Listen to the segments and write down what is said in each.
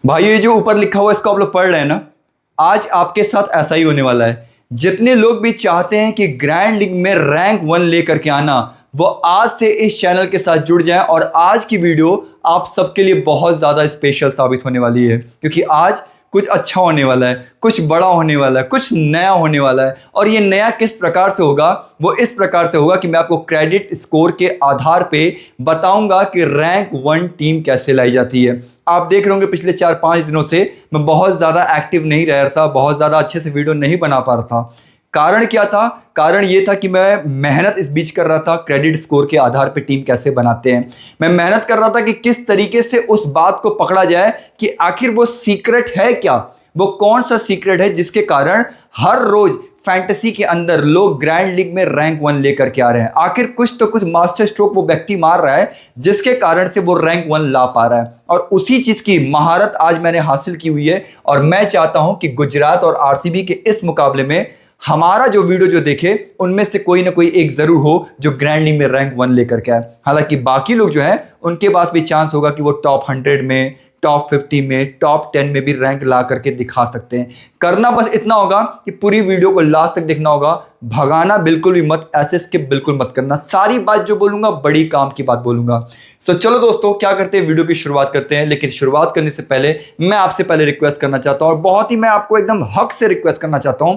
भाई ये जो ऊपर लिखा हुआ है इसको आप लोग पढ़ रहे हैं ना। आज आपके साथ ऐसा ही होने वाला है। जितने लोग भी चाहते हैं कि ग्रैंड लीग में रैंक 1 लेकर के आना, वो आज से इस चैनल के साथ जुड़ जाएं। और आज की वीडियो आप सबके लिए बहुत ज़्यादा स्पेशल साबित होने वाली है, क्योंकि आज कुछ अच्छा होने वाला है, कुछ बड़ा होने वाला है, कुछ नया होने वाला है। और ये नया किस प्रकार से होगा? वो इस प्रकार से होगा कि मैं आपको क्रेडिट स्कोर के आधार पे बताऊंगा कि रैंक 1 टीम कैसे लाई जाती है। आप देख रहे होंगे पिछले 4-5 दिनों से मैं बहुत ज़्यादा एक्टिव नहीं रह रहा था, बहुत ज़्यादा अच्छे से वीडियो नहीं बना पा रहा था। कारण क्या था? कारण ये था कि मैं मेहनत इस बीच कर रहा था क्रेडिट स्कोर के आधार पे टीम कैसे बनाते हैं। मैं मेहनत कर रहा था कि किस तरीके से उस बात को पकड़ा जाए कि आखिर वो सीक्रेट है क्या, वो कौन सा सीक्रेट है जिसके कारण हर रोज फैंटेसी के अंदर लोग ग्रैंड लीग में रैंक 1 लेकर के आ रहे हैं। आखिर कुछ तो कुछ मास्टर स्ट्रोक वो व्यक्ति मार रहा है जिसके कारण से वो रैंक 1 ला पा रहा है। और उसी चीज की महारत आज मैंने हासिल की हुई है। और मैं चाहता हूं कि गुजरात और आरसीबी के इस मुकाबले में हमारा जो वीडियो जो देखे उनमें से कोई ना कोई एक जरूर हो जो ग्रैंड लीग में रैंक 1 लेकर के आए। हालांकि बाकी लोग जो है उनके पास भी चांस होगा कि वो टॉप 100 में, टॉप 50 में, टॉप 10 में भी रैंक ला करके दिखा सकते हैं। करना बस इतना होगा कि पूरी वीडियो को लास्ट तक देखना होगा, भगाना बिल्कुल भी मत, ऐसे स्किप बिल्कुल मत करना। सारी बात जो बोलूंगा बड़ी काम की बात बोलूंगा। सो चलो दोस्तों, क्या करते हैं, वीडियो की शुरुआत करते हैं। लेकिन शुरुआत करने से पहले मैं आपसे पहले रिक्वेस्ट करना चाहता हूं, और बहुत ही मैं आपको एकदम हक से रिक्वेस्ट करना चाहता हूं,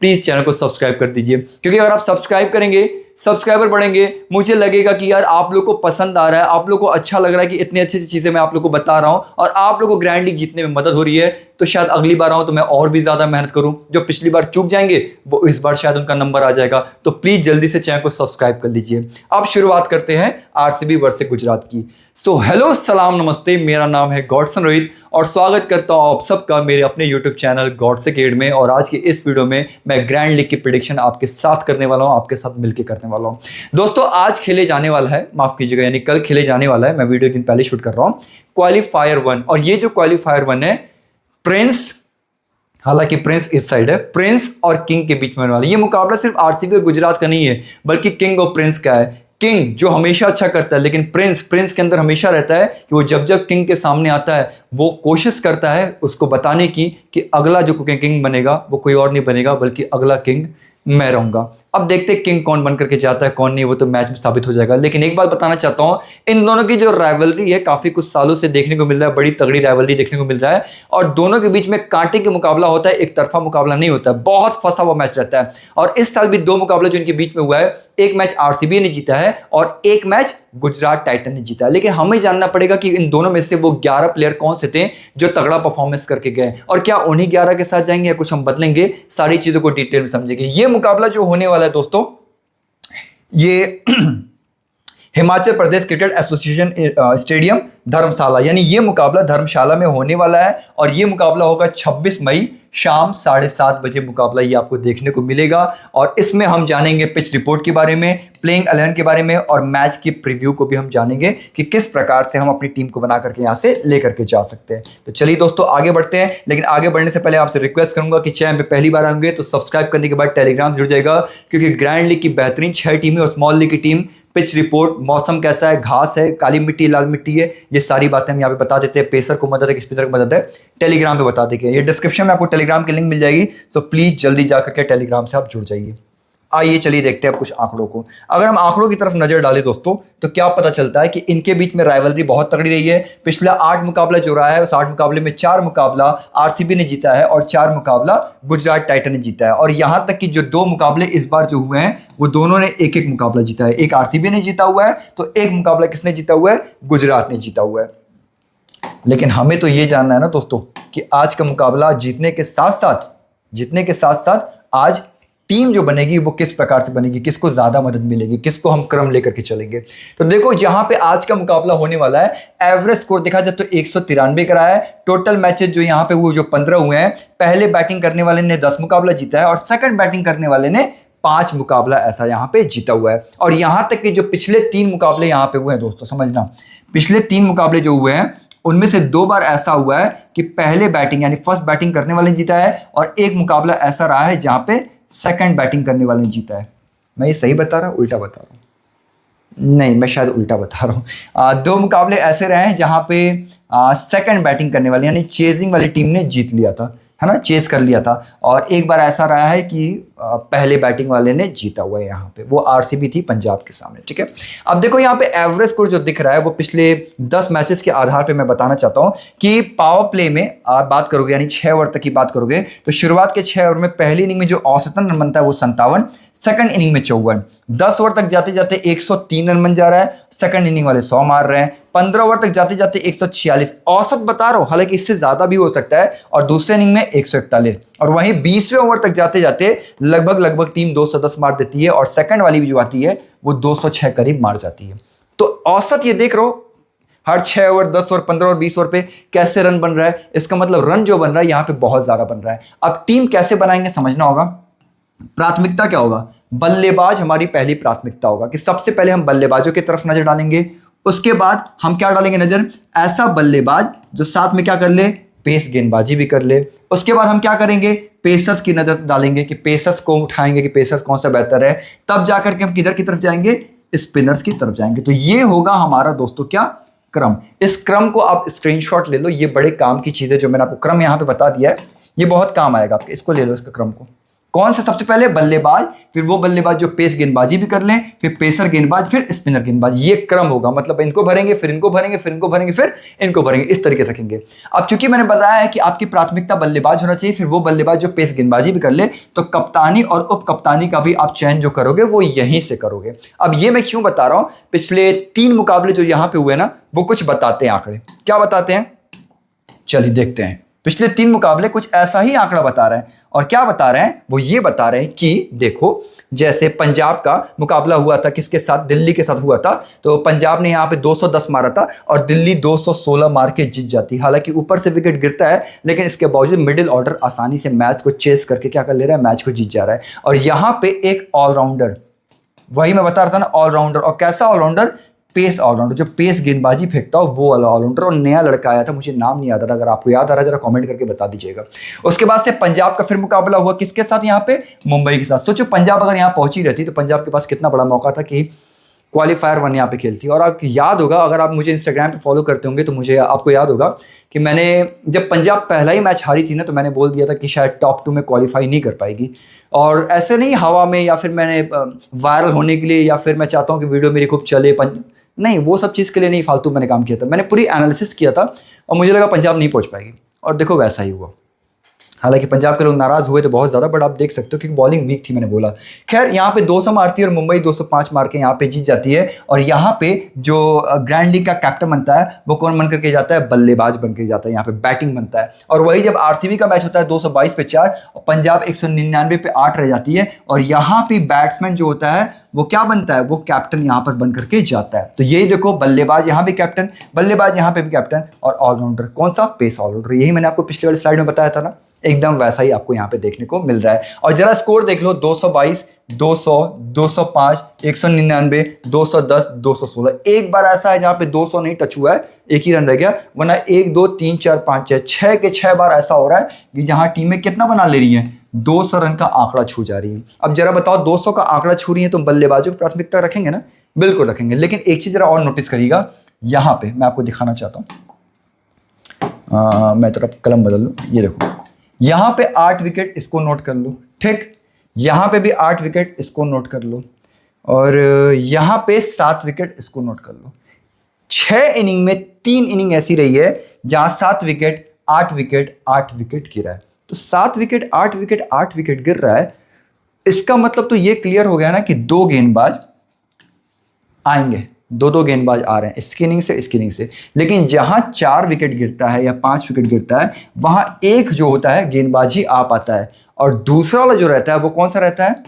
प्लीज चैनल को सब्सक्राइब कर दीजिए। क्योंकि अगर आप सब्सक्राइब करेंगे, सब्सक्राइबर बढ़ेंगे, मुझे लगेगा कि यार आप लोग को पसंद आ रहा है, आप लोग को अच्छा लग रहा है कि इतनी अच्छी अच्छी चीजें मैं आप लोग को बता रहा हूं और आप लोग को ग्रैंड लीग जीतने में मदद हो रही है। तो शायद अगली बार आऊं तो मैं और भी ज्यादा मेहनत करूं। जो पिछली बार चूक जाएंगे वो इस बार शायद उनका नंबर आ जाएगा। तो प्लीज जल्दी से चैनल को सब्सक्राइब कर लीजिए। अब शुरुआत करते हैं आरसीबी वर्सेस गुजरात की। सो हेलो, सलाम, नमस्ते, मेरा नाम है गॉडसन रोहित और स्वागत करता हूं आप सबका मेरे अपने यूट्यूब चैनल गॉडसे केड में। और आज की इस वीडियो में मैं ग्रैंड लीग की प्रेडिक्शन आपके साथ करने वाला हूं, आपके साथ मिलकर करने वाला हूं। दोस्तों आज खेले जाने वाला है, माफ कीजिएगा, यानी कल खेले जाने वाला है, मैं वीडियो एक दिन पहले शूट कर रहा हूं, क्वालीफायर 1। और ये जो क्वालीफायर 1 है, प्रिंस, हालांकि प्रिंस इस साइड है, प्रिंस और किंग के बीच में होने वाला ये मुकाबला सिर्फ आरसीबी और गुजरात का नहीं है, बल्कि किंग और प्रिंस का है। किंग जो हमेशा अच्छा करता है, लेकिन प्रिंस के अंदर हमेशा रहता है कि वो जब जब किंग के सामने आता है वो कोशिश करता है उसको बताने की कि अगला जो किंग बनेगा वो कोई और नहीं बनेगा, बल्कि अगला किंग मैं रहूंगा। अब देखते हैं किंग कौन बनकर के जाता है, कौन नहीं, वो तो मैच में साबित हो जाएगा। लेकिन एक बात बताना चाहता हूं, इन दोनों की जो राइवलरी है काफी कुछ सालों से देखने को मिल रहा है, बड़ी तगड़ी राइवलरी देखने को मिल रहा है। और दोनों के बीच में कांटे के मुकाबला होता है, एक तरफा मुकाबला नहीं होता है, बहुत फंसा हुआ मैच रहता है। और इस साल भी 2 मुकाबला जो इनके बीच में हुआ है, एक मैच आरसीबी ने जीता है और एक मैच गुजरात टाइटन ने जीता है। लेकिन हमें जानना पड़ेगा कि इन दोनों में से वो 11 प्लेयर कौन से थे जो तगड़ा परफॉर्मेंस करके गए, और क्या उन्हीं 11 के साथ जाएंगे या कुछ हम बदलेंगे। सारी चीजों को डिटेल में समझेंगे। ये मुकाबला जो होने वाला है दोस्तों, ये Himachal Pradesh cricket association stadium धर्मशाला, यानी ये मुकाबला धर्मशाला में होने वाला है। और ये मुकाबला होगा 26 मई शाम 7:30 बजे मुकाबला ये आपको देखने को मिलेगा। और इसमें हम जानेंगे पिच रिपोर्ट के बारे में, प्लेइंग 11 के बारे में, और मैच की प्रीव्यू को भी हम जानेंगे कि किस प्रकार से हम अपनी टीम को बना करके यहाँ से लेकर के जा सकते हैं। तो चलिए दोस्तों आगे बढ़ते हैं। लेकिन आगे बढ़ने से पहले आपसे रिक्वेस्ट करूंगा कि चैनल पे पहली बार आएंगे तो सब्सक्राइब करने के बाद टेलीग्राम जुड़ जाएगा, क्योंकि ग्रैंड लीग की बेहतरीन 6 टीमें और स्मॉल लीग की टीम, पिच रिपोर्ट, मौसम कैसा है, घास है, काली मिट्टी, लाल मिट्टी है, ये सारी बातें हम यहाँ पे बता देते हैं। पेसर को मदद है, स्पिनर को मदद है, टेलीग्राम पे बता देंगे। ये डिस्क्रिप्शन में आपको टेलीग्राम की लिंक मिल जाएगी, तो प्लीज जल्दी जाकर के टेलीग्राम से आप जुड़ जाइए। आइए चलिए देखते हैं कुछ आंकड़ों को। अगर हम आंकड़ों की तरफ नजर डालें दोस्तों, तो क्या पता चलता है कि इनके बीच में राइवलरी बहुत तगड़ी रही है। पिछला 8 मुकाबला जो रहा है, उस 8 मुकाबले में 4 मुकाबला आरसीबी ने जीता है और 4 मुकाबला गुजरात टाइटन ने जीता है। और यहां तक कि जो 2 मुकाबले इस बार जो हुए हैं वो दोनों ने एक एक मुकाबला जीता है। एक आरसीबी ने जीता हुआ है, तो एक मुकाबला किसने जीता हुआ है? गुजरात ने जीता हुआ है। लेकिन हमें तो ये जानना है ना दोस्तों कि आज का मुकाबला जीतने के साथ साथ आज टीम जो बनेगी वो किस प्रकार से बनेगी, किसको ज्यादा मदद मिलेगी, किसको हम क्रम लेकर के चलेंगे। तो देखो जहां पे आज का मुकाबला होने वाला है, एवरेज स्कोर देखा जाए तो 193 का रहा है। टोटल मैचेस जो यहां पे हुए जो 15 हुए हैं, पहले बैटिंग करने वाले ने 10 मुकाबला जीता है और सेकंड बैटिंग करने वाले ने 5 मुकाबला ऐसा यहां पे जीता हुआ है। और यहां तक कि जो पिछले 3 मुकाबले यहां पे हुए हैं दोस्तों, समझना, पिछले 3 मुकाबले जो हुए हैं उनमें से 2 बार ऐसा हुआ है कि पहले बैटिंग यानी फर्स्ट बैटिंग करने वाले ने जीता है, और एक मुकाबला ऐसा रहा है जहां पे सेकंड बैटिंग करने वाले ने जीता है। मैं ये सही बता रहा हूं, उल्टा बता रहा हूं? नहीं, मैं शायद उल्टा बता रहा हूँ। दो मुकाबले ऐसे रहे हैं जहाँ पे सेकंड बैटिंग करने वाली यानी चेजिंग वाली टीम ने जीत लिया था, है ना, चेज कर लिया था। और एक बार ऐसा रहा है कि पहले बैटिंग वाले ने जीता हुआ है, यहाँ पे वो आरसीबी थी पंजाब के सामने, ठीक है। अब देखो यहाँ पे एवरेज स्कोर जो दिख रहा है वो पिछले 10 मैचेस के आधार पे मैं बताना चाहता हूँ कि पावर प्ले में आप बात करोगे यानी 6 ओवर तक की बात करोगे तो शुरुआत के 6 ओवर में पहली इनिंग में जो औसतन रन बनता है वो 57, सेकंड इनिंग में 54, 10 ओवर तक जाते जाते 103 रन बन जा रहा है, सेकंड इनिंग वाले 100 मार रहे हैं, 15 ओवर तक जाते जाते 146 औसत बता रहा हूं, हालांकि इससे ज्यादा भी हो सकता है, और दूसरे इनिंग में 141, और वहीं 20वें ओवर तक जाते जाते लगभग टीम 210 मार देती है, और सेकंड वाली भी जो आती है वो 206 करीब मार जाती है। तो औसत ये देख रहे हो हर 6 ओवर, 10 ओवर, 15 ओवर, 20 ओवर पे कैसे रन बन रहा है, इसका मतलब रन जो बन रहा है यहाँ पे बहुत ज्यादा बन रहा है। अब टीम कैसे बनाएंगे समझना होगा। प्राथमिकता क्या होगा, बल्लेबाज हमारी पहली प्राथमिकता होगा कि सबसे पहले हम बल्लेबाजों की तरफ नजर डालेंगे, उसके बाद हम क्या डालेंगे नजर, ऐसा बल्लेबाज जो साथ में क्या कर ले, पेस गेंदबाजी भी कर ले। उसके बाद हम क्या करेंगे, पेसर्स की नजर डालेंगे कि पेसर्स को उठाएंगे कि पेसर्स कौन सा बेहतर है, तब जाकर के हम किधर की तरफ जाएंगे, स्पिनर्स की तरफ जाएंगे। तो ये होगा हमारा दोस्तों क्या क्रम। इस क्रम को आप स्क्रीनशॉट ले लो, ये बड़े काम की चीज है जो मैंने आपको क्रम यहां पे बता दिया है, ये बहुत काम आएगा आपके, इसको ले लो इसका क्रम को। कौन से, सबसे पहले बल्लेबाज, फिर वो बल्लेबाज जो पेस गेंदबाजी भी कर लें, फिर पेसर गेंदबाज, फिर स्पिनर गेंदबाज, ये क्रम होगा। मतलब इनको भरेंगे, फिर इनको भरेंगे, फिर इनको भरेंगे, फिर इनको भरेंगे, इस तरीके से रखेंगे। अब चूंकि मैंने बताया है कि आपकी प्राथमिकता बल्लेबाज होना चाहिए, फिर वो बल्लेबाज जो पेस गेंदबाजी भी कर ले, तो कप्तानी और उप कप्तानी का भी आप चयन जो करोगे वो यहीं से करोगे। अब ये मैं क्यों बता रहा हूं, पिछले 3 मुकाबले जो यहां पे हुए ना वो कुछ बताते हैं आंकड़े। क्या बताते हैं, चलिए देखते हैं। पिछले 3 मुकाबले कुछ ऐसा ही आंकड़ा बता रहे हैं, और क्या बता रहे हैं, वो ये बता रहे हैं कि देखो जैसे पंजाब का मुकाबला हुआ था किसके साथ, दिल्ली के साथ हुआ था, तो पंजाब ने यहाँ पे 210 मारा था और दिल्ली 216 मार के जीत जाती। हालांकि ऊपर से विकेट गिरता है, लेकिन इसके बावजूद मिडिल ऑर्डर आसानी से मैच को चेस करके क्या कर ले रहा है, मैच को जीत जा रहा है। और यहाँ पे एक ऑलराउंडर, वही मैं बता रहा था ना ऑलराउंडर, और कैसा ऑलराउंडर, पेस ऑलराउंडर, जो पेस गेंदबाजी फेंकता हो वो वाला ऑलराउंडर। और नया लड़का आया था, मुझे नाम नहीं याद आ रहा, अगर आपको याद आ रहा है जरा कमेंट करके बता दीजिएगा। उसके बाद से पंजाब का फिर मुकाबला हुआ किसके साथ, यहाँ पे मुंबई के साथ। सोचो पंजाब अगर यहाँ पहुंची रहती तो पंजाब के पास कितना बड़ा मौका था कि क्वालीफायर 1 यहाँ पे खेलती। और आपको याद होगा, अगर आप मुझे इंस्टाग्राम पे फॉलो करते होंगे तो मुझे आपको याद होगा कि मैंने जब पंजाब पहला ही मैच हारी थी ना, तो मैंने बोल दिया था कि शायद टॉप 2 में क्वालिफाई नहीं कर पाएगी। और ऐसे नहीं हवा में, या फिर मैंने वायरल होने के लिए, या फिर मैं चाहता हूँ कि वीडियो मेरी खूब चले, नहीं, वो सब चीज़ के लिए नहीं, फालतू मैंने काम किया था। मैंने पूरी एनालिसिस किया था और मुझे लगा पंजाब नहीं पहुंच पाएगी, और देखो वैसा ही हुआ। हालांकि पंजाब के लोग नाराज हुए तो बहुत ज़्यादा, बट आप देख सकते हो क्योंकि बॉलिंग वीक थी, मैंने बोला। खैर यहाँ पे 200 मारती है और मुंबई 205 मार के यहाँ पे जीत जाती है। और यहाँ पे जो ग्रैंड लीग का कैप्टन बनता है वो कौन बन करके जाता है, बल्लेबाज बन के जाता है, यहाँ पे बैटिंग बनता है। और वही जब आरसीबी का मैच होता है 222 पे 4 और पंजाब 199 पे 8 रह जाती है, और यहाँ पे बैट्समैन जो होता है वो क्या बनता है, वो कैप्टन यहाँ पर बन करके जाता है। तो यही देखो, बल्लेबाज यहाँ भी कैप्टन, बल्लेबाज यहाँ पे भी कैप्टन, और ऑलराउंडर कौन सा, पेस ऑलराउंडर। यही मैंने आपको पिछले वाली स्लाइड में बताया था ना, एकदम वैसा ही आपको यहाँ पे देखने को मिल रहा है। और जरा स्कोर देख लो, 222, 200, 205, 199, 210, 216। एक बार ऐसा है जहाँ पे 200 नहीं टच हुआ है, एक ही रन रह गया, वरना 1 2 3 4 5 6 के 6 बार ऐसा हो रहा है कि जहाँ टीमें कितना बना ले रही हैं, 200 रन का आंकड़ा छू जा रही है। अब जरा बताओ, 200 का आंकड़ा छू रही है तो बल्लेबाजों की प्राथमिकता रखेंगे ना, बिल्कुल रखेंगे। लेकिन एक चीज जरा और नोटिस करिएगा, यहाँ पे मैं आपको दिखाना चाहता हूँ, मैं थोड़ा कलम बदल लूँ, ये देखो यहाँ पे 8 विकेट, इसको नोट कर लो, ठीक। यहाँ पे भी 8 विकेट, इसको नोट कर लो, और यहाँ पे 7 विकेट, इसको नोट कर लो। 6 इनिंग में 3 इनिंग ऐसी रही है जहां 7 विकेट, 8 विकेट, 8 विकेट गिरा है। तो 7 विकेट, 8 विकेट, 8 विकेट गिर रहा है, इसका मतलब तो ये क्लियर हो गया ना कि 2 गेंदबाज आएंगे, 2 गेंदबाज आ रहे हैं इसकी इनिंग से, इसकी इनिंग से। लेकिन जहां 4 विकेट गिरता है या 5 विकेट गिरता है, वहां एक जो होता है गेंदबाज ही आ पाता है, और दूसरा वाला जो रहता है वो कौन सा रहता है,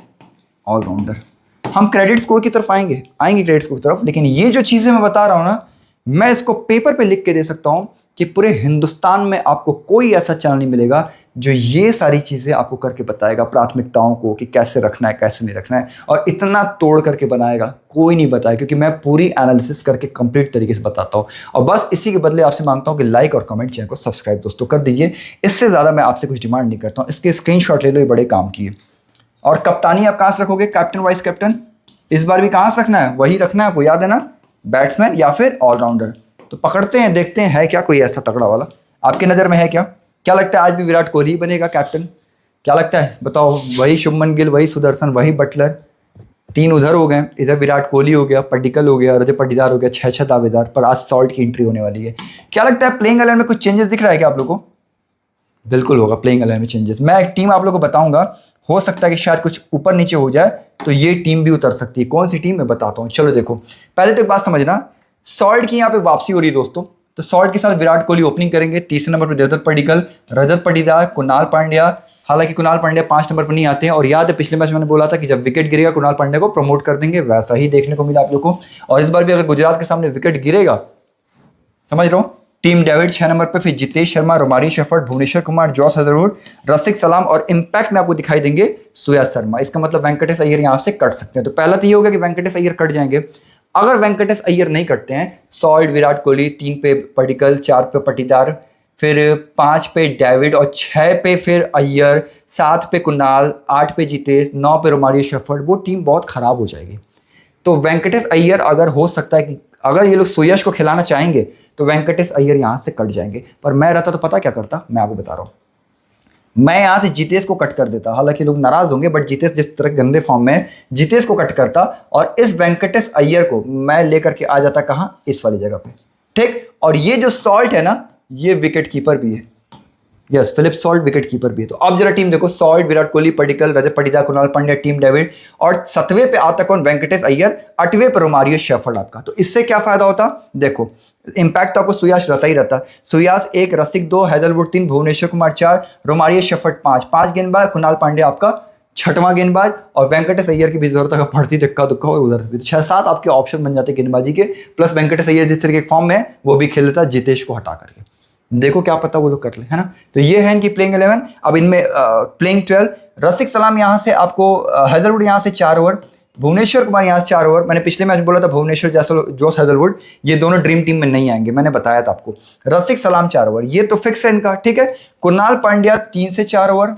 ऑलराउंडर। हम क्रेडिट स्कोर की तरफ आएंगे क्रेडिट स्कोर की तरफ, लेकिन ये जो चीजें मैं बता रहा हूं ना, मैं इसको पेपर पे लिख के दे सकता हूं कि पूरे हिंदुस्तान में आपको कोई ऐसा चैनल नहीं मिलेगा जो ये सारी चीज़ें आपको करके बताएगा, प्राथमिकताओं को कि कैसे रखना है कैसे नहीं रखना है, और इतना तोड़ करके बनाएगा, कोई नहीं बताया, क्योंकि मैं पूरी एनालिसिस करके कंप्लीट तरीके से बताता हूँ। और बस इसी के बदले आपसे मांगता हूँ कि लाइक और कमेंट, चैनल को सब्सक्राइब दोस्तों कर दीजिए। इससे ज़्यादा मैं आपसे कुछ डिमांड नहीं करता हूँ। इसके स्क्रीनशॉट ले लो, ये बड़े काम की है। और कप्तानी आप कहाँ से रखोगे, कैप्टन वाइस कैप्टन, इस बार भी कहाँ से रखना है, वही रखना है, आपको याद है ना, बैट्समैन या फिर ऑलराउंडर। तो पकड़ते हैं, देखते हैं है क्या कोई ऐसा तगड़ा वाला आपकी नज़र में है क्या? क्या लगता है आज भी विराट कोहली बनेगा कैप्टन? क्या लगता है बताओ? वही शुभमन गिल, वही सुदर्शन, वही बटलर, 3 उधर हो गए, इधर विराट कोहली हो गया, पड्डिकल हो गया, रजत पाटीदार हो गया, 6 दावेदार, पर आज सॉल्ट की एंट्री होने वाली है। क्या लगता है प्लेइंग 11 में कुछ चेंजेस दिख रहा है क्या आप लोग को? बिल्कुल होगा प्लेइंग 11 में चेंजेस। मैं एक टीम आप लोग को बताऊंगा, हो सकता है कि शायद कुछ ऊपर नीचे हो जाए, तो ये टीम भी उतर सकती है। कौन सी टीम मैं बताता हूँ, चलो देखो। पहले तो एक बात समझना, सॉल्ट की यहाँ पे वापसी हो रही है दोस्तों। तो सॉल्ट के साथ विराट कोहली ओपनिंग करेंगे, तीसरे नंबर पर देवदत्त पडिक्कल, रजत पाटीदार, कुणाल पांड्या। हालांकि कुणाल पांड्या 5 नंबर पर नहीं आते हैं, और याद है पिछले मैच मैंने बोला था कि जब विकेट गिरेगा कुणाल पांड्या को प्रमोट कर देंगे, वैसा ही देखने को मिला आप लोग को। और इस बार भी अगर गुजरात के सामने विकेट गिरेगा, समझ रहा हूँ, टीम डेविड 6 नंबर पर, फिर Jitesh Sharma, Romario Shepherd, Bhuvneshwar Kumar, Josh Hazlewood, Rasikh Salam, और इंपैक्ट में आपको दिखाई देंगे सूर्या शर्मा। इसका मतलब वेंकटेश अय्यर यहाँ से कट सकते हैं। तो पहला तो ये होगा कि वेंकटेश अय्यर कट जाएंगे। अगर वेंकटेश अय्यर नहीं कटते हैं, सॉल्ट, विराट कोहली, 3 पे पडिक्कल, 4 पे पाटीदार, फिर 5 पे डेविड, और 6 पे फिर अय्यर, 7 पे कुणाल, 8 पे जितेश, 9 पे रोमारियो शेफर्ड, वो टीम बहुत खराब हो जाएगी। तो वेंकटेश अय्यर अगर हो सकता है कि अगर ये लोग सुयश को खिलाना चाहेंगे तो वेंकटेश अय्यर यहाँ से कट जाएंगे। पर मैं रहता तो पता क्या करता, मैं आपको बता रहा हूँ, मैं यहाँ से जितेश को कट कर देता। हालांकि लोग नाराज होंगे, बट जितेश जिस तरह गंदे फॉर्म में है, जितेश को कट करता और इस वेंकटेश अय्यर को मैं लेकर के आ जाता कहाँ, इस वाली जगह पे, ठीक। और ये जो सॉल्ट है ना, ये विकेट कीपर भी है, yes, Philip Salt wicket keeper भी है। तो अब जरा टीम देखो, Salt, Virat Kohli, Padikkal, Rajat Patidar, Krunal Pandya, Tim David, और 7वें पे आता कौन, वेंकटेश अय्यर, 8वें पे रोमारियो शेफर्ड आपका। तो इससे क्या फायदा होता, देखो इंपैक्ट तो आपको सुयाश रहता ही रहता। सुयाश 1, रसिक 2, हैदरवुड 3, भुवनेश्वर कुमार 4, रोमारियो शेफर्ड 5 गेंदबाज, कुणाल पांड्या आपका 6वां गेंदबाज, और वेंकटेश अय्यर की भी जरूरत अगर पड़ती दिक्का दुक्का हो उधर भी 6-7 आपके ऑप्शन बन जाते गेंदबाजी के। प्लस वेंकटेश अय्यर जिस तरीके के फॉर्म में वो भी खेल लेता जितेश को हटा करके, देखो क्या पता वो लोग कर ले, है ना। तो ये है इनकी प्लेइंग 11। अब इनमें प्लेइंग 12, रसिक सलाम यहाँ से आपको, हैदरवुड यहाँ से 4 ओवर, भुवनेश्वर कुमार यहाँ से 4 ओवर। मैंने पिछले मैच में बोला था भुवनेश्वर जैसा जोस हैदरवुड ये दोनों ड्रीम टीम में नहीं आएंगे, मैंने बताया था आपको। रसिक सलाम 4 ओवर, ये तो फिक्स है इनका, ठीक है। कुणाल पांड्या 3 से 4 ओवर,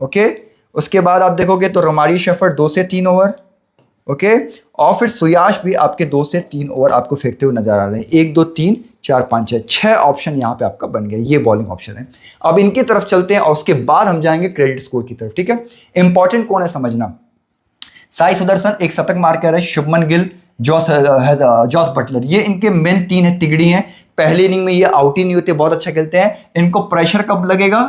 ओके। उसके बाद आप देखोगे तो रोमारियो शेफर्ड 2 से 3 ओवर, ओके। और फिर सुयाश भी आपके 2 से 3 ओवर आपको फेंकते हुए नजर आ रहे हैं। 1 2 3 4 5 6 ऑप्शन यहाँ पे आपका बन गया, ये बॉलिंग ऑप्शन है। अब इनकी तरफ चलते हैं और उसके बाद हम जाएंगे क्रेडिट स्कोर की तरफ, ठीक है। इंपॉर्टेंट कौन है समझना, साई सुदर्शन 1 शतक मार कर है, शुभमन गिल, जॉस बटलर, ये इनके मेन 3 है, तिगड़ी हैं। पहली इनिंग में ये आउट ही नहीं होते, बहुत अच्छा खेलते हैं। इनको प्रेशर कब लगेगा,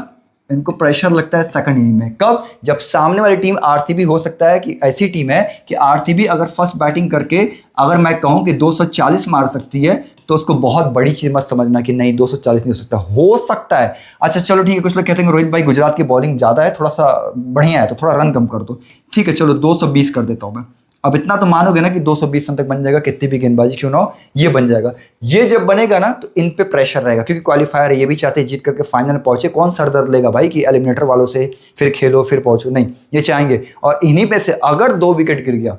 इनको प्रेशर लगता है सेकंड इनिंग में। कब, जब सामने वाली टीम आरसीबी हो सकता है कि ऐसी टीम है कि आरसीबी अगर फर्स्ट बैटिंग करके अगर मैं कहूं कि 240 मार सकती है, तो उसको बहुत बड़ी चीज मत समझना कि नहीं 240 नहीं हो सकता है। अच्छा चलो ठीक है, कुछ लोग कहते हैं रोहित भाई गुजरात की बॉलिंग ज़्यादा है, थोड़ा सा बढ़िया है, तो थोड़ा रन कम कर दो, ठीक है चलो 220 कर देता हूँ मैं। अब इतना तो मानोगे ना कि 220 रन तक बन जाएगा, कितनी भी गेंदबाजी क्यों ना हो, ये बन जाएगा। ये जब बनेगा ना तो इन पे प्रेशर रहेगा, क्योंकि क्वालिफायर है, ये भी चाहते हैं जीत करके फाइनल में पहुंचे। कौन सर दर्द लेगा भाई कि एलिमिनेटर वालों से फिर खेलो फिर पहुंचो, नहीं, ये चाहेंगे। और इन्हीं पे से अगर 2 विकेट गिर गया,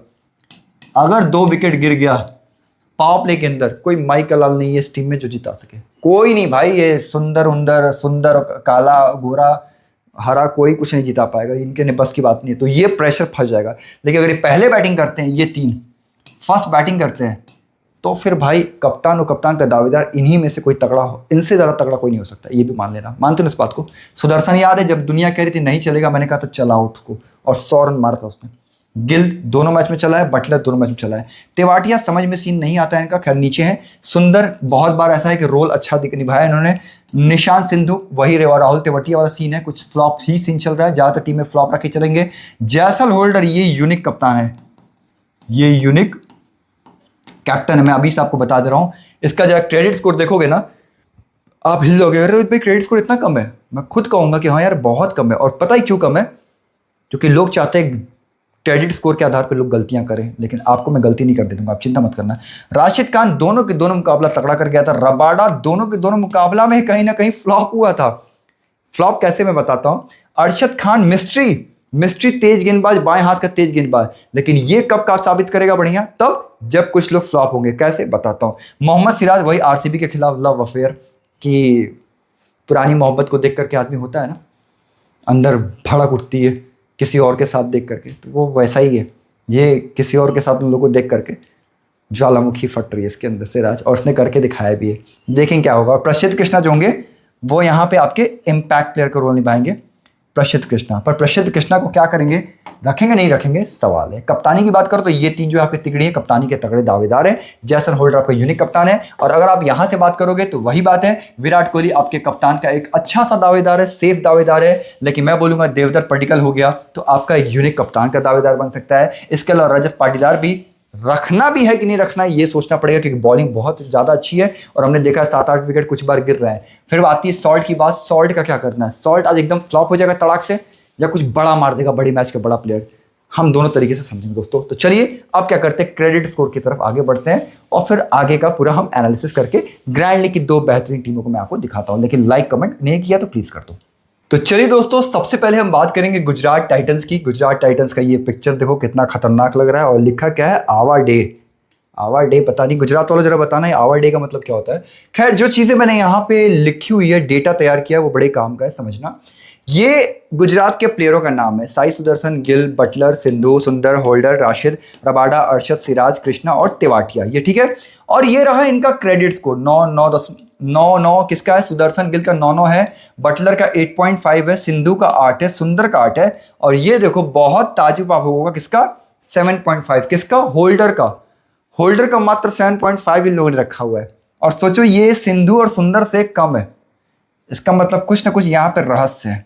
अगर 2 विकेट गिर गया पावर प्ले के अंदर, कोई माइक कलाल नहीं है इस टीम में जो जिता सके, कोई नहीं भाई। ये सुंदर काला गोरा हरा कोई कुछ नहीं जिता पाएगा, इनके बस की बात नहीं है। तो ये प्रेशर फंस जाएगा। लेकिन अगर ये पहले बैटिंग करते हैं, ये 3 फर्स्ट बैटिंग करते हैं, तो फिर भाई कप्तान और कप्तान का दावेदार इन्हीं में से कोई तगड़ा हो, इनसे ज़्यादा तगड़ा कोई नहीं हो सकता, ये भी मान लेना। मानते हो इस बात को। सुदर्शन याद है जब दुनिया कह रही थी नहीं चलेगा, मैंने कहा था चला आउट उसको, और 100 रन मारा था उसने। गिल दोनों मैच में चला है, बटलर दोनों मैच में चला है। तेवाटिया समझ में सीन नहीं आता है इनका, खैर नीचे है। सुंदर बहुत बार ऐसा है कि रोल अच्छा निभाया इन्होंने। निशांत सिंधु वही राहुल तेवटिया वाला सीन है, कुछ फ्लॉप ही सीन चल रहा है, ज़्यादातर टीम में फ्लॉप रखे चलेंगे। जैसल होल्डर ये यूनिक कप्तान है, ये यूनिक कैप्टन है, मैं अभी से आपको बता दे रहा हूँ। इसका जरा क्रेडिट स्कोर देखोगे ना आप हिल लोगे, रोहित भाई क्रेडिट स्कोर इतना कम है। मैं खुद कहूँगा कि हाँ यार बहुत कम है, और पता ही क्यों कम है, क्योंकि लोग चाहते हैं क्रेडिट स्कोर के आधार पर लोग गलतियां करें, लेकिन आपको मैं गलती नहीं कर दे दूंगा, आप चिंता मत करना। राशिद खान दोनों के दोनों मुकाबला तगड़ा कर गया था। रबाडा दोनों के दोनों मुकाबला में कहीं ना कहीं फ्लॉप हुआ था। फ्लॉप कैसे मैं बताता हूं। अरशद खान मिस्ट्री तेज गेंदबाज, बाएं हाथ का तेज गेंदबाज, लेकिन ये कब का साबित करेगा बढ़िया, तब जब कुछ लोग फ्लॉप होंगे। कैसे बताता हूं। मोहम्मद सिराज वही आरसीबी के खिलाफ लव अफेयर की पुरानी मोहब्बत को देख करके आदमी होता है ना, अंदर भड़क उठती है किसी और के साथ देख करके, तो वो वैसा ही है। ये किसी और के साथ उन लोगों को देख करके ज्वालामुखी फट रही है इसके अंदर से राज, और उसने करके दिखाया भी है। देखें क्या होगा। और प्रसिद्ध कृष्णा जो होंगे वो यहाँ पे आपके इम्पैक्ट प्लेयर का रोल निभाएंगे, प्रसिद्ध कृष्णा। पर प्रसिद्ध कृष्णा को क्या करेंगे, रखेंगे नहीं रखेंगे सवाल है। कप्तानी की बात करो तो ये तीन जो आपके तिगड़ी है कप्तानी के तगड़े दावेदार हैं। जैसन होल्डर आपका यूनिक कप्तान है, और अगर आप यहां से बात करोगे तो वही बात है, विराट कोहली आपके कप्तान का एक अच्छा सा दावेदार है, सेफ दावेदार है। लेकिन मैं बोलूंगा देवदत्त पडिक्कल हो गया तो आपका एक यूनिक कप्तान का दावेदार बन सकता है। इसके अलावा रजत पाटीदार भी रखना भी है कि नहीं रखना है ये सोचना पड़ेगा, क्योंकि बॉलिंग बहुत ज़्यादा अच्छी है और हमने देखा 7-8 विकेट कुछ बार गिर रहे हैं। फिर आती है सॉल्ट की बात। सॉल्ट का क्या करना है, सॉल्ट आज एकदम फ्लॉप हो जाएगा तड़ाक से, या कुछ बड़ा मार देगा, बड़ी मैच का बड़ा प्लेयर। हम दोनों तरीके से समझेंगे दोस्तों। तो चलिए अब क्या करते हैं, क्रेडिट स्कोर की तरफ आगे बढ़ते हैं और फिर आगे का पूरा हम एनालिसिस करके ग्रैंड लीग की 2 बेहतरीन टीमों को मैं आपको दिखाता हूं। लेकिन लाइक कमेंट नहीं किया तो प्लीज कर दो। तो चलिए दोस्तों, सबसे पहले हम बात करेंगे गुजरात टाइटंस की। गुजरात टाइटंस का ये पिक्चर देखो कितना खतरनाक लग रहा है, और लिखा क्या है, आवर डे। आवर डे पता नहीं, गुजरात वालों जरा बताना है आवर डे का मतलब क्या होता है। खैर जो चीज़ें मैंने यहाँ पे लिखी हुई है, डेटा तैयार किया है, वो बड़े काम का है समझना। ये गुजरात के प्लेयरों का नाम है, साई सुदर्शन, गिल, बटलर, सिंधु, सुंदर, होल्डर, राशिद, रबाडा, अरशद, सिराज, कृष्णा और तिवाटिया, ये ठीक है। और ये रहा इनका क्रेडिट स्कोर 9 किसका है, सुदर्शन गिल का 9 है, बटलर का 8.5 है, सिंधु का 8 है, सुंदर का 8 है, और ये देखो बहुत ताजुब आप होगा किसका, 7.5 किसका, होल्डर का। होल्डर का मात्र 7.5 इन लोगों ने रखा हुआ है। और सोचो ये सिंधु और सुंदर से कम है, इसका मतलब कुछ ना कुछ यहाँ पे रहस्य है,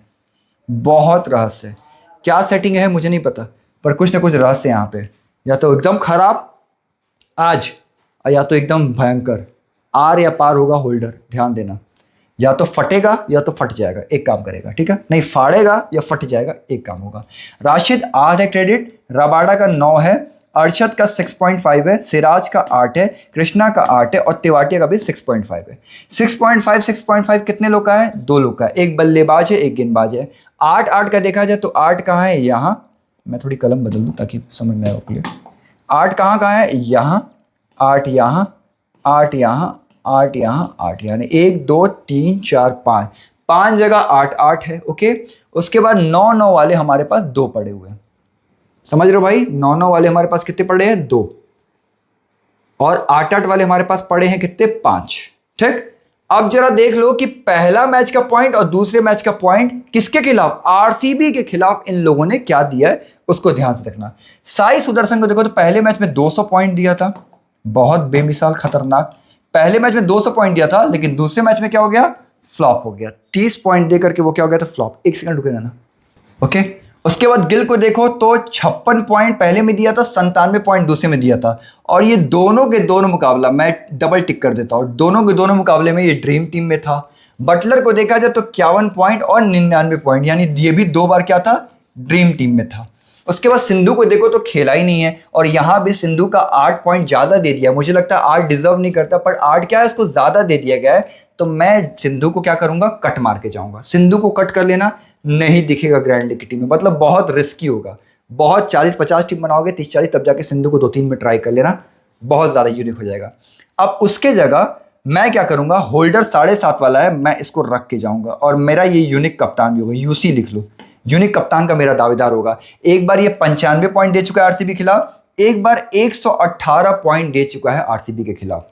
बहुत रहस्य है। क्या सेटिंग है मुझे नहीं पता, पर कुछ ना कुछ रहस्य यहाँ पे, या तो एकदम खराब आज, या तो एकदम भयंकर। आर या पार होगा होल्डर, ध्यान देना, या तो फटेगा या तो फट जाएगा, एक काम करेगा, ठीक है, नहीं फाड़ेगा या फट जाएगा, एक काम होगा। राशिद 8 है क्रेडिट, रबाडा का 9 है, अरशद का 6.5 है, सिराज का 8 है, कृष्णा का 8 है, और तिवाटिया का भी 6.5 है। 6.5 कितने लोग का है, 2 लोग का है, एक बल्लेबाज है एक गेंदबाज है। 8 का देखा जाए तो 8 कहाँ है, यहाँ, मैं थोड़ी कलम बदल दूँ ताकि समझ में आए क्लियर। 8 कहाँ है, यहाँ, 8 यहाँ, 8 यहाँ, 8 यहाँ, 8 यानी 1 2 3 4 5 जगह 8 है, ओके। उसके बाद 9 वाले हमारे पास 2 पड़े हुए हैं, समझ रहे हो भाई, 9 वाले हमारे पास कितने पड़े हैं, 2, और 8 वाले हमारे पास पड़े हैं कितने, 5, ठीक। अब जरा देख लो कि पहला मैच का पॉइंट और दूसरे मैच का पॉइंट किसके खिलाफ, आरसीबी के खिलाफ इन लोगों ने क्या दिया है उसको ध्यान से रखना। साई सुदर्शन को देखो तो पहले मैच में 200 पॉइंट दिया था, बहुत बेमिसाल खतरनाक। पहले मैच में 200 पॉइंट दिया था, लेकिन दूसरे मैच में क्या हो गया, फ्लॉप हो गया। 30 पॉइंट देकर के वो क्या हो गया था, फ्लॉप। एक सेकंड रुके रहना, ओके। उसके बाद गिल को देखो तो 56 पॉइंट पहले में दिया था, 97 पॉइंट दूसरे में दिया था, और ये दोनों के दोनों मुकाबला मैं डबल टिक कर देता हूँ, दोनों के दोनों मुकाबले में ये ड्रीम टीम में था। बटलर को देखा जाए तो 51 पॉइंट और 99 पॉइंट, यानी ये भी 2 बार क्या था, ड्रीम टीम में था। उसके बाद सिंधु को देखो तो खेला ही नहीं है, और यहाँ भी सिंधु का 8 पॉइंट ज़्यादा दे दिया। मुझे लगता है 8 डिजर्व नहीं करता, पर 8 क्या है, उसको ज़्यादा दे दिया गया है। तो मैं सिंधु को क्या करूंगा, कट मार के जाऊंगा। सिंधु को कट कर लेना, नहीं दिखेगा ग्रैंड लीग की टीम में, मतलब बहुत रिस्की होगा। बहुत 40-50 टीम बनाओगे, 30-40, तब जाके सिंधु को 2-3 में ट्राई कर लेना, बहुत ज़्यादा यूनिक हो जाएगा। अब उसके जगह मैं क्या करूंगा, होल्डर 7.5 वाला है, मैं इसको रख के जाऊंगा, और मेरा ये यूनिक कप्तान भी होगा, यूसी लिख लो, यूनिक कप्तान का मेरा दावेदार होगा। एक बार ये 95 पॉइंट दे चुका है आरसीबी के खिलाफ, एक बार 118 पॉइंट दे चुका है आरसीबी के खिलाफ।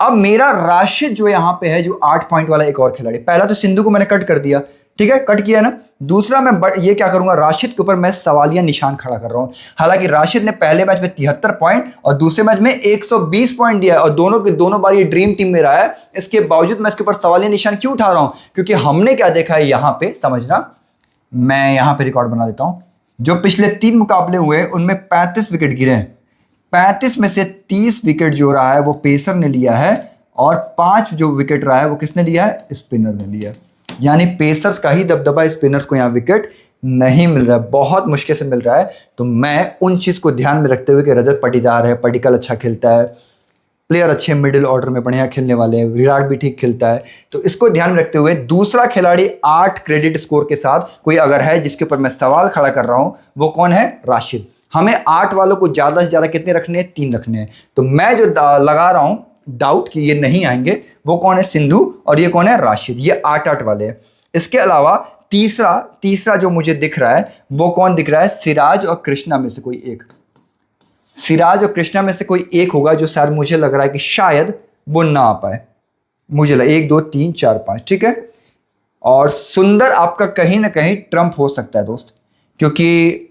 अब मेरा राशिद जो यहाँ पे है, जो 8 पॉइंट वाला एक और खिलाड़ी, पहला तो सिंधु को मैंने कट कर दिया, ठीक है, कट किया ना। दूसरा मैं ये क्या करूंगा, राशिद के ऊपर मैं सवालिया निशान खड़ा कर रहा हूं। हालांकि राशिद ने पहले मैच में 73 पॉइंट और दूसरे मैच में 120 पॉइंट दिया, और दोनों के दोनों बार ये ड्रीम टीम में रहा है। इसके बावजूद मैं इसके ऊपर सवालिया निशान क्यों उठा रहा हूं, क्योंकि हमने क्या देखा है यहाँ पे, समझना, मैं यहाँ पे रिकॉर्ड बना देता हूं। जो पिछले 3 मुकाबले हुए उनमें 35 विकेट गिरे हैं, 35 में से 30 विकेट जो रहा है वो पेसर ने लिया है, और 5 जो विकेट रहा है वो किसने लिया है, स्पिनर ने लिया है। यानी पेसर्स का ही दबदबा, स्पिनर्स को यहाँ विकेट नहीं मिल रहा है, बहुत मुश्किल से मिल रहा है। तो मैं उन चीज़ को ध्यान में रखते हुए कि रजत पाटीदार है, पडिक्कल अच्छा खेलता है, प्लेयर अच्छे मिडिल ऑर्डर में बढ़िया खेलने वाले हैं, विराट भी ठीक खेलता है, तो इसको ध्यान में रखते हुए दूसरा खिलाड़ी 8 क्रेडिट स्कोर के साथ कोई अगर है जिसके ऊपर मैं सवाल खड़ा कर रहा हूँ, वो कौन है, राशिद। हमें 8 वालों को ज़्यादा से ज़्यादा कितने रखने हैं, 3 रखने हैं। तो मैं जो लगा रहा हूँ डाउट कि ये नहीं आएंगे, वो कौन है, सिंधु, और ये कौन है, राशिद। ये 8-8 वाले हैं। इसके अलावा तीसरा जो मुझे दिख रहा है वो कौन दिख रहा है, सिराज और कृष्णा में से कोई एक। सिराज और कृष्णा में से कोई एक होगा जो शायद मुझे लग रहा है कि शायद वो ना आ पाए। मुझे लगा 1 2 3 4 5, ठीक है। और सुंदर आपका कहीं ना कहीं ट्रम्प हो सकता है दोस्त, क्योंकि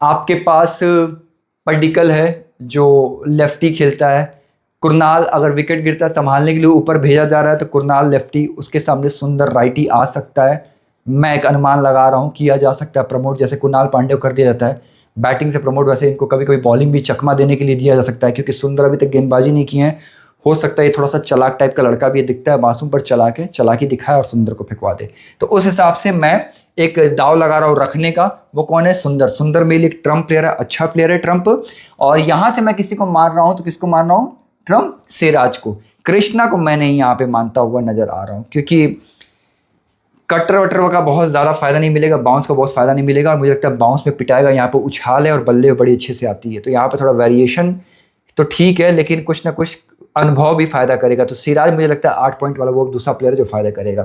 आपके पास पडिक्कल है जो लेफ्टी खेलता है। कुरनाल अगर विकेट गिरता है संभालने के लिए ऊपर भेजा जा रहा है तो कुरनाल लेफ्टी, उसके सामने सुंदर राइटी आ सकता है। मैं एक अनुमान लगा रहा हूँ, किया जा सकता है प्रमोट, जैसे कुणाल पांडे को कर दिया जाता है बैटिंग से प्रमोट, वैसे इनको कभी कभी बॉलिंग भी चकमा देने के लिए दिया जा सकता है, क्योंकि सुंदर अभी तक गेंदबाजी नहीं की है। हो सकता है ये थोड़ा सा चालाक टाइप का लड़का भी दिखता है, मासूम पर चालाकी दिखाए और सुंदर को फेंकवा दे। तो उस हिसाब से मैं एक दाव लगा रहा हूँ रखने का। वो कौन है? सुंदर। सुंदर मेरे लिए एक ट्रम्प प्लेयर है, अच्छा प्लेयर है ट्रम्प। और यहां से मैं किसी को मार रहा हूं तो किसको मार रहा हूं? ट्रम्प सिराज को। कृष्णा को मैं नहीं यहाँ पे मानता हुआ नजर आ रहा हूँ, क्योंकि कटर वटर का बहुत ज़्यादा फायदा नहीं मिलेगा, बाउंस का बहुत फायदा नहीं मिलेगा, और मुझे लगता है बाउंस में पिटाएगा। यहाँ पे उछाल है और बल्ले बड़ी अच्छे से आती है, तो यहाँ पे थोड़ा वेरिएशन तो ठीक है, लेकिन कुछ ना कुछ अनुभव भी फायदा करेगा। तो सिराज मुझे लगता है 8 पॉइंट वाला वो दूसरा प्लेयर है जो फायदा करेगा।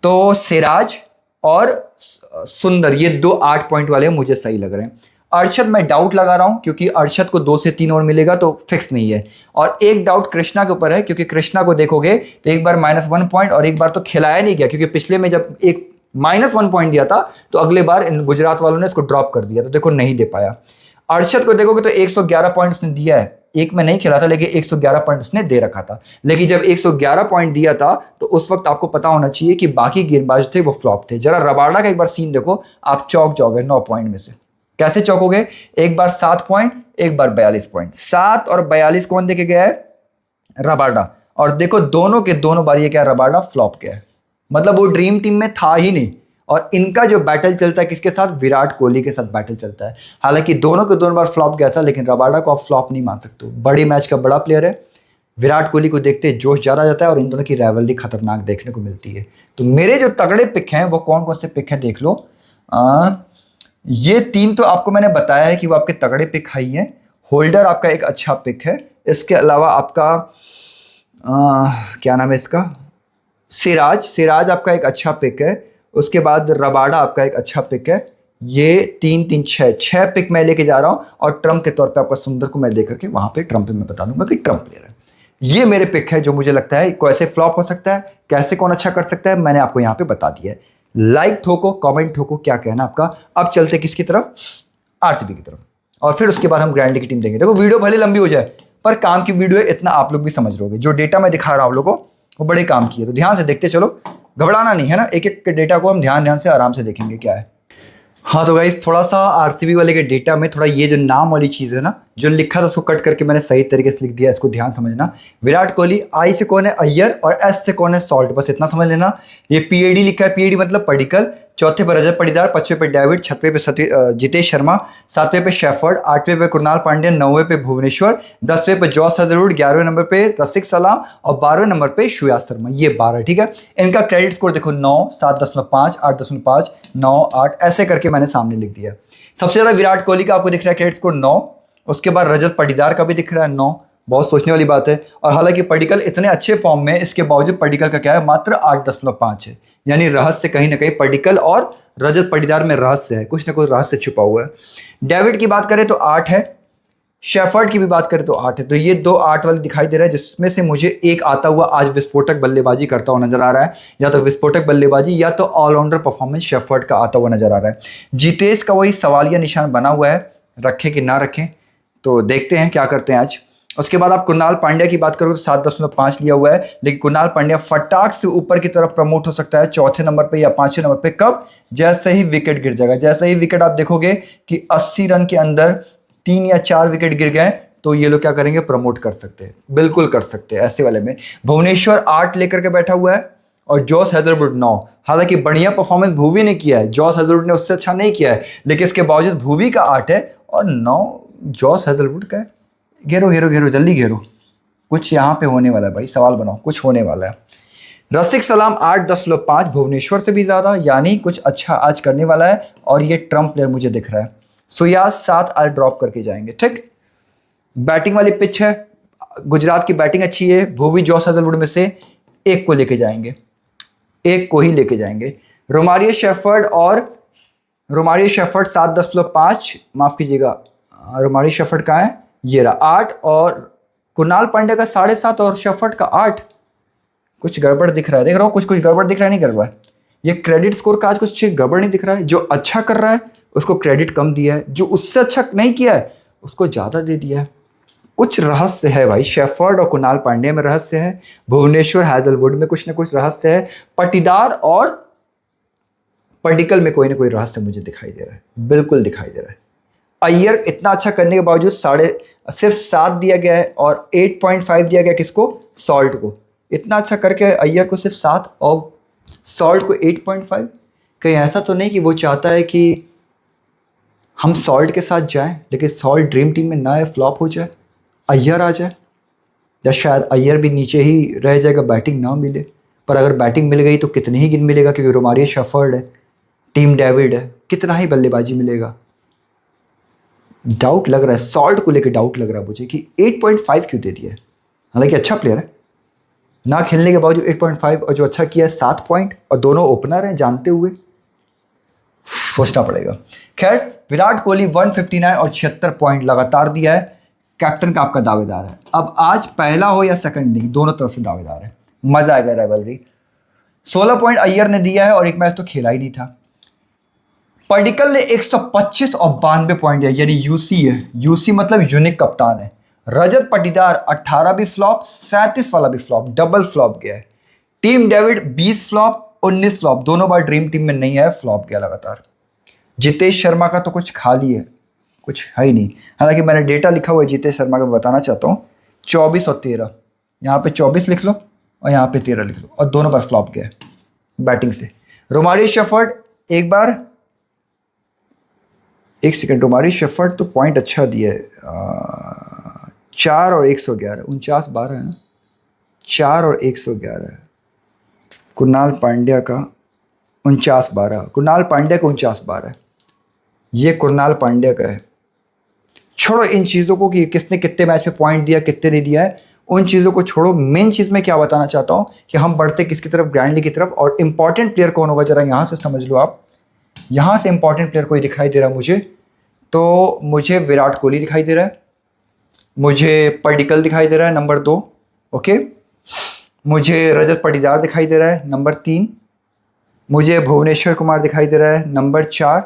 तो सिराज और सुंदर ये 2 8 पॉइंट वाले मुझे सही लग रहे हैं। अर्शद मैं डाउट लगा रहा हूं, क्योंकि अर्शद को 2 से 3 ओवर मिलेगा तो फिक्स नहीं है। और एक डाउट कृष्णा के ऊपर है, क्योंकि कृष्णा को देखोगे तो एक बार -1 पॉइंट और एक बार तो खिलाया नहीं गया, क्योंकि पिछले में जब एक -1 पॉइंट दिया था तो अगले बार इन गुजरात वालों ने इसको ड्रॉप कर दिया, तो देखो नहीं दे पाया। अर्शद को देखोगे तो 111 पॉइंट उसने दिया है, एक में नहीं खेला था लेकिन 111 पॉइंट उसने दे रखा था। लेकिन जब 111 पॉइंट दिया था तो उस वक्त आपको पता होना चाहिए कि बाकी गेंदबाज थे वो फ्लॉप थे। जरा रबाडा का एक बार सीन देखो, आप चौक जाओगे 9 पॉइंट में से। कैसे चौकोगे? एक बार 7 पॉइंट, एक बार 42 पॉइंट। 7 और 42 कौन देके गया है? रबाडा। और देखो दोनों के दोनों बार ये क्या रबाडा फ्लॉप गया है, मतलब वो ड्रीम टीम में था ही नहीं। और इनका जो बैटल चलता है किसके साथ? विराट कोहली के साथ बैटल चलता है। हालांकि दोनों के दोनों बार फ्लॉप गया था, लेकिन रबाडा को आप फ्लॉप नहीं मान सकते। बड़े मैच का बड़ा प्लेयर है, विराट कोहली को देखते जोश ज़्यादा जाता है और इन दोनों की राइवलरी खतरनाक देखने को मिलती है। तो मेरे जो तगड़े पिक हैं वो कौन कौन से पिक हैं देख लो। ये 3 तो आपको मैंने बताया है कि वो आपके तगड़े पिक हाई हैं। होल्डर आपका एक अच्छा पिक है। इसके अलावा आपका क्या नाम है इसका? सिराज आपका एक अच्छा पिक है। उसके बाद रबाडा आपका एक अच्छा पिक है। ये 3 3 6 पिक मैं लेके जा रहा हूँ, और ट्रम्प के तौर पे आपका सुंदर को मैं लेकर के वहाँ पे ट्रम्प पे मैं बता दूंगा कि ट्रम्प प्लेयर है। ये मेरे पिक है जो मुझे लगता है कैसे फ्लॉप हो सकता है, कैसे कौन अच्छा कर सकता है, मैंने आपको यहाँ पे बता दिया है। लाइक ठोको, कमेंट ठोको, क्या कहना आपका। अब चलते किसकी तरफ? आरसीबी की तरफ, और फिर उसके बाद हम ग्रैंड की टीम देंगे। देखो वीडियो भले लंबी हो जाए पर काम की वीडियो है, इतना आप लोग भी समझ लोगे। जो डेटा मैं दिखा रहा हूँ आप लोगों को वो बड़े काम की है, तो ध्यान से देखते चलो, घबराना नहीं है ना। एक एक डेटा को हम ध्यान से आराम से देखेंगे क्या है। हाँ तो गाइस थोड़ा सा आरसीबी वाले के डेटा में थोड़ा ये जो नाम वाली चीज़ है ना, जो लिखा था उसको कट करके मैंने सही तरीके से लिख दिया, इसको ध्यान समझना। विराट कोहली, आई से कौन है? अय्यर, और एस से कौन है? सॉल्ट, बस इतना समझ लेना। ये पीएडी लिखा है, पीएडी मतलब पडिक्कल। चौथे पे रजत पाटीदार, 5वें पे डेविड, 6वें पे जितेश शर्मा, 7वें पे शेफर्ड, 8वें पे कुणाल पांड्या, 9वें पे भुवनेश्वर, 10वें पे जॉस हेजलवुड, 11वें नंबर पे रसिक सलाम और 12वें नंबर पे श्रेयस शर्मा। ये 12, ठीक है। इनका क्रेडिट स्कोर देखो 9, 7.5, 8.5, 9, 8 ऐसे करके मैंने सामने लिख दिया। सबसे ज़्यादा विराट कोहली का आपको दिख रहा है क्रेडिट स्कोर 9। उसके बाद रजत पाटीदार का भी दिख रहा है 9, बहुत सोचने वाली बात है। और हालांकि पडिक्कल इतने अच्छे फॉर्म में, इसके बावजूद पडिक्कल का क्या है? मात्र 8.5 है। यानी रहस्य कहीं ना कहीं पडिक्कल और रजत पाटीदार में रहस्य है, कुछ ना कुछ रहस्य छुपा हुआ है। डेविड की बात करें तो 8 है, शेफर्ड की भी बात करें तो 8 है। तो ये 2 8 वाले दिखाई दे रहे हैं, जिसमें से मुझे एक आता हुआ आज विस्फोटक बल्लेबाजी करता हुआ नजर आ रहा है। या तो विस्फोटक बल्लेबाजी या तो ऑलराउंडर परफॉर्मेंस शेफर्ड का आता हुआ नजर आ रहा है। जितेश का वही सवालिया निशान बना हुआ है, रखें कि ना रखें, तो देखते हैं क्या करते हैं आज। उसके बाद आप कुणाल पांड्या की बात करोगे तो 7.5 लिया हुआ है, लेकिन कुणाल पांड्या फटाक से ऊपर की तरफ प्रमोट हो सकता है 4थे नंबर पे या 5वें नंबर पे। कब? जैसे ही विकेट गिर जाएगा। जैसे ही विकेट आप देखोगे कि 80 रन के अंदर 3 या 4 विकेट गिर गए तो ये लोग क्या करेंगे? प्रमोट कर सकते हैं, बिल्कुल कर सकते हैं। ऐसे वाले में भुवनेश्वर 8 लेकर के बैठा हुआ है और जॉस हेजलवुड 9। हालांकि बढ़िया परफॉर्मेंस भुवी ने किया है, जॉस हेजलवुड ने उससे अच्छा नहीं किया है, लेकिन इसके बावजूद भुवी का 8 है और 9 जॉस हेजलवुड का है। घेरो घेरो घेरो, जल्दी घेरो, कुछ यहाँ पे होने वाला है भाई, सवाल बनाओ, कुछ होने वाला है। रसिक सलाम 8.5 भुवनेश्वर से भी ज़्यादा, यानी कुछ अच्छा आज करने वाला है। और ये ट्रम्प प्लेयर मुझे दिख रहा है। सुयास 7 आज ड्रॉप करके जाएंगे, ठीक। बैटिंग वाली पिच है, गुजरात की बैटिंग अच्छी है। भुवी जॉस हेजलवुड में से एक को लेके जाएंगे, एक को ही लेके जाएंगे। रोमारियो शेफर्ड 7.5, माफ कीजिएगा रोमारियो शेफर्ड कहाँ है, ये रहा 8, और कुणाल पांड्या का 7.5 और शेफर्ड का 8। कुछ गड़बड़ दिख रहा है, देख रहा हूँ कुछ गड़बड़ दिख रहा है, नहीं गड़बड़। ये क्रेडिट स्कोर का आज कुछ गड़बड़ नहीं दिख रहा है। जो अच्छा कर रहा है उसको क्रेडिट कम दिया है, जो उससे अच्छा नहीं किया है उसको ज़्यादा दे दिया है। कुछ रहस्य है भाई, शेफर्ड और कुणाल पांड्या में रहस्य है, भुवनेश्वर हैजलवुड में कुछ ना कुछ रहस्य है, पाटीदार और पर्टिकल में कोई ना कोई रहस्य मुझे दिखाई दे रहा है, बिल्कुल दिखाई दे रहा है। अय्यर इतना अच्छा करने के बावजूद सिर्फ 7 दिया गया है और 8.5 दिया गया किसको, सॉल्ट को। इतना अच्छा करके अय्यर को सिर्फ 7 और सॉल्ट को 8.5। कहीं ऐसा तो नहीं कि वो चाहता है कि हम सॉल्ट के साथ जाएं लेकिन सॉल्ट ड्रीम टीम में ना आए, फ्लॉप हो जाए, अय्यर आ जाए, या शायद अय्यर भी नीचे ही रह जाएगा, बैटिंग ना मिले। पर अगर बैटिंग मिल गई तो कितने ही गिन मिलेगा, क्योंकि रोमारियो शेफर्ड है, टीम डेविड है, कितना ही बल्लेबाजी मिलेगा। डाउट लग रहा है, सॉल्ट को लेकर डाउट लग रहा है मुझे कि 8.5 क्यों दे दिया है। हालांकि अच्छा प्लेयर है, ना खेलने के बावजूद 8.5, और जो अच्छा किया है 7 पॉइंट, और दोनों ओपनर हैं जानते हुए, सोचना पड़ेगा। खैर, विराट कोहली 159 और 76 पॉइंट लगातार दिया है, कैप्टन का आपका दावेदार है। अब आज पहला हो या सेकंड इनिंग, दोनों तरफ से दावेदार है, मजा आएगा राइवलरी। 16 पॉइंट अय्यर ने दिया है और एक मैच तो खेला ही नहीं था। पर्टिकल ने 125 और 92 पॉइंट दिया, यानी यूसी है, यूसी मतलब यूनिक कप्तान है। रजत पाटीदार 18 भी फ्लॉप, 37 वाला भी फ्लॉप, डबल फ्लॉप गया है। टीम डेविड 20 फ्लॉप, 19 फ्लॉप, दोनों बार ड्रीम टीम में नहीं है, फ्लॉप गया लगातार। जितेश शर्मा का तो कुछ खाली है, कुछ है ही नहीं। हालांकि मैंने डेटा लिखा हुआ है जितेश शर्मा का, बताना चाहता हूँ 24 और 13, यहाँ पे 24 लिख लो और यहाँ पे 13 लिख लो, और दोनों बार फ्लॉप गया बैटिंग से। रोमारियो शेफर्ड एक बार, एक सेकेंड, रोमारियो शेफर्ड तो पॉइंट अच्छा दिया है, 4 और 111, 49-12 है ना, 4 और 111 है। कुणाल पांड्या का 49-12, कुणाल पांड्या का 49-12 है, ये कुणाल पांड्या का है। छोड़ो इन चीज़ों को कि किसने कितने मैच में पॉइंट दिया, कितने नहीं दिया है, उन चीज़ों को छोड़ो। मेन चीज़ में क्या बताना चाहता हूँ कि हम बढ़ते किसकी तरफ, ग्रैंड लीग की तरफ। और इंपॉर्टेंट प्लेयर कौन होगा, जरा यहाँ से समझ लो आप। यहाँ से इंपॉर्टेंट प्लेयर कोई दिखाई दे रहा है मुझे, तो मुझे विराट कोहली दिखाई दे रहा है, मुझे पर्टिकल दिखाई दे रहा है नंबर 2, ओके, मुझे रजत पाटीदार दिखाई दे रहा है नंबर 3, मुझे भुवनेश्वर कुमार दिखाई दे रहा है नंबर 4,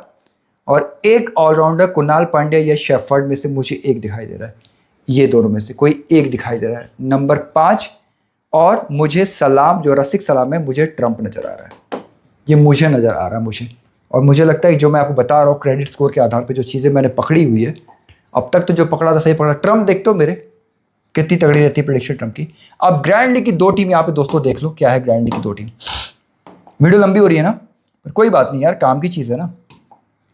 और एक ऑलराउंडर कुणाल पांड्या या शेफर्ड में से मुझे एक दिखाई दे रहा है। ये दोनों में से कोई एक दिखाई दे रहा है नंबर 5, और मुझे सलाम, जो रसिक सलाम है, मुझे ट्रम्प नज़र आ रहा है, ये मुझे नज़र आ रहा है मुझे। और मुझे लगता है कि जो मैं आपको बता रहा हूँ क्रेडिट स्कोर के आधार पर जो चीज़ें मैंने पकड़ी हुई है अब तक, तो जो पकड़ा था सही पकड़ा। ट्रम्प देखते हो मेरे कितनी तगड़ी रहती है प्रेडिक्शन ट्रम्प की। अब ग्रैंड लीग की 2 टीम यहाँ पे दोस्तों देख लो, क्या है ग्रैंड लीग की 2 टीम। वीडियो लंबी हो रही है ना, पर कोई बात नहीं यार, काम की चीज़ है ना,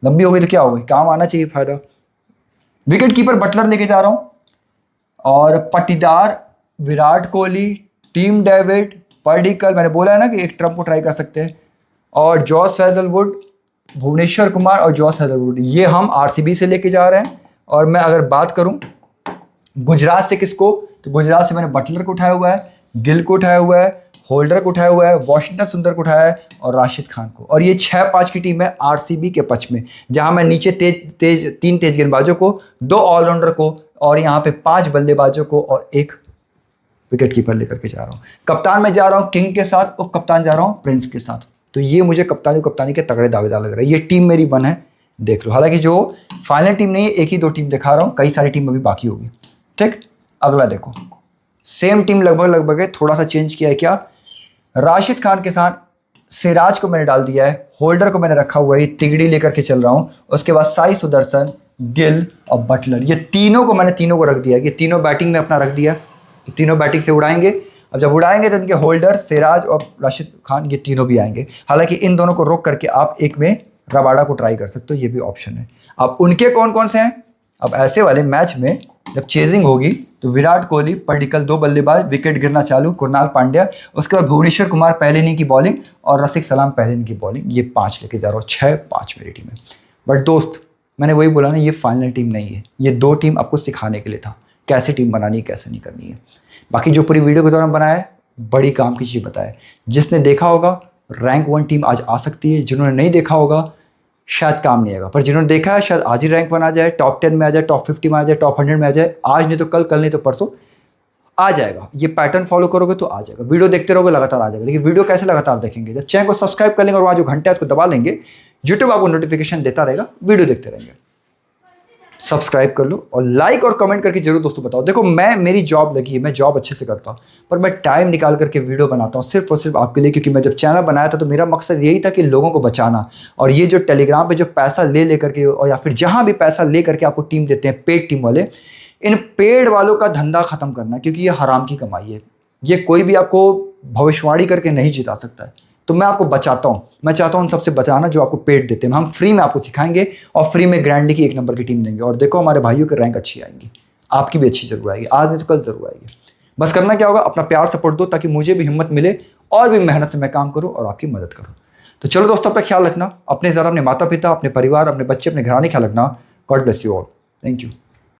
लंबी हो गई तो क्या हो गई, काम आना चाहिए, फायदा। विकेट कीपर बटलर लेके जा रहा हूँ, और Patidar, Virat Kohli, team David, particle, मैंने बोला है ना कि एक ट्रम्प को ट्राई कर सकते हैं, और जॉस हेजलवुड, भुवनेश्वर कुमार और जॉस हेजलवुड, ये हम आरसीबी से लेके जा रहे हैं। और मैं अगर बात करूं गुजरात से किसको, तो गुजरात से मैंने बटलर को उठाया हुआ है, गिल को उठाया हुआ है, होल्डर को उठाया हुआ है, वॉशिंगटन सुंदर को उठाया है, और राशिद खान को। और ये 6-5 की टीम है आरसीबी के पक्ष में, जहां मैं नीचे 3 तेज गेंदबाजों को, 2 ऑलराउंडर को, और यहाँ पे 5 बल्लेबाजों को और 1 विकेट कीपर लेकर के जा रहा हूँ। कप्तान में जा रहा हूँ किंग के साथ, उप कप्तान जा रहा हूँ प्रिंस के साथ। तो ये मुझे कप्तानी के तगड़े दावेदार लग रहा है। ये टीम मेरी 1 है, देख लो। हालांकि जो फाइनल टीम नहीं है, 1 ही 2 टीम दिखा रहा हूँ, कई सारी टीम अभी बाकी होगी। ठीक, अगला देखो, सेम टीम लगभग है, थोड़ा सा चेंज किया है। क्या, राशिद खान के साथ सिराज को मैंने डाल दिया है, होल्डर को मैंने रखा हुआ है, तिगड़ी लेकर के चल रहा हूँ। उसके बाद साई सुदर्शन, गिल और बटलर, ये तीनों को मैंने रख दिया है, ये तीनों बैटिंग में अपना रख दिया, तीनों बैटिंग से उड़ाएंगे। अब जब उड़ाएंगे तो इनके होल्डर सिराज और राशिद खान, ये तीनों भी आएंगे। हालांकि इन दोनों को रोक करके आप एक में रबाडा को ट्राई कर सकते हो, ये भी ऑप्शन है। अब उनके कौन कौन से हैं, अब ऐसे वाले मैच में जब चेजिंग होगी तो विराट कोहली, पर्टिकल 2 बल्लेबाज, विकेट गिरना चालू, कुणाल पांड्या, उसके बाद भुवनेश्वर कुमार पहले इनिंग की बॉलिंग, और रसिक सलाम पहले इनिंग की बॉलिंग। ये 5 लेके जा रहा हूँ, 6-5 मेरी टीम है। बट दोस्त, मैंने वही बोला ना, ये फाइनल टीम नहीं है, ये 2 टीम आपको सिखाने के लिए था कैसे टीम बनानी है, कैसे नहीं करनी है। बाकी जो पूरी वीडियो के दौरान बनाया है, बड़ी काम की चीज़ बताया है। जिसने देखा होगा रैंक 1 टीम आज आ सकती है, जिन्होंने नहीं देखा होगा शायद काम नहीं आएगा, पर जिन्होंने देखा है शायद आज ही रैंक 1 आ जाए, टॉप 10 में आ जाए, टॉप 50 में आ जाए, टॉप 100 में आ जाए, आज नहीं तो कल, कल नहीं तो परसों आ जाएगा। ये पैटर्न फॉलो करोगे तो आ जाएगा। वीडियो देखते रहोगे लगातार आ जाएगा। लेकिन वीडियो कैसे लगातार देखेंगे? जब चैनल को सब्सक्राइब कर लेंगे और वहाँ जो घंटा है उसको दबा लेंगे, यूट्यूब आपको नोटिफिकेशन देता रहेगा, वीडियो देखते रहेंगे। सब्सक्राइब कर लो और लाइक और कमेंट करके जरूर दोस्तों बताओ। देखो मेरी जॉब लगी है, मैं जॉब अच्छे से करता हूँ, पर मैं टाइम निकाल करके वीडियो बनाता हूँ सिर्फ और सिर्फ आपके लिए, क्योंकि मैं जब चैनल बनाया था तो मेरा मकसद यही था कि लोगों को बचाना। और ये जो टेलीग्राम पे जो पैसा ले करके और या फिर जहाँ भी पैसा ले करके आपको टीम देते हैं पेड टीम वाले, इन पेड वालों का धंधा खत्म करना, क्योंकि ये हराम की कमाई है। ये कोई भी आपको भविष्यवाणी करके नहीं जिता सकता है। तो मैं आपको बचाता हूँ, मैं चाहता हूँ उन सबसे बचाना जो आपको पेड देते हैं। हम फ्री में आपको सिखाएंगे और फ्री में ग्रैंड लीग की 1 नंबर की टीम देंगे। और देखो हमारे भाइयों की रैंक अच्छी आएंगी, आपकी भी अच्छी जरूर आएगी, आज नहीं तो कल जरूर आएगी। बस करना क्या होगा, अपना प्यार सपोर्ट दो ताकि मुझे भी हिम्मत मिले और भी मेहनत से मैं काम करूँ और आपकी मदद करूँ। तो चलो दोस्तों, अपना ख्याल रखना, अपने ज़रा अपने माता पिता, अपने परिवार, अपने बच्चे, अपने घराने ख्याल रखना। God bless you all. Thank you.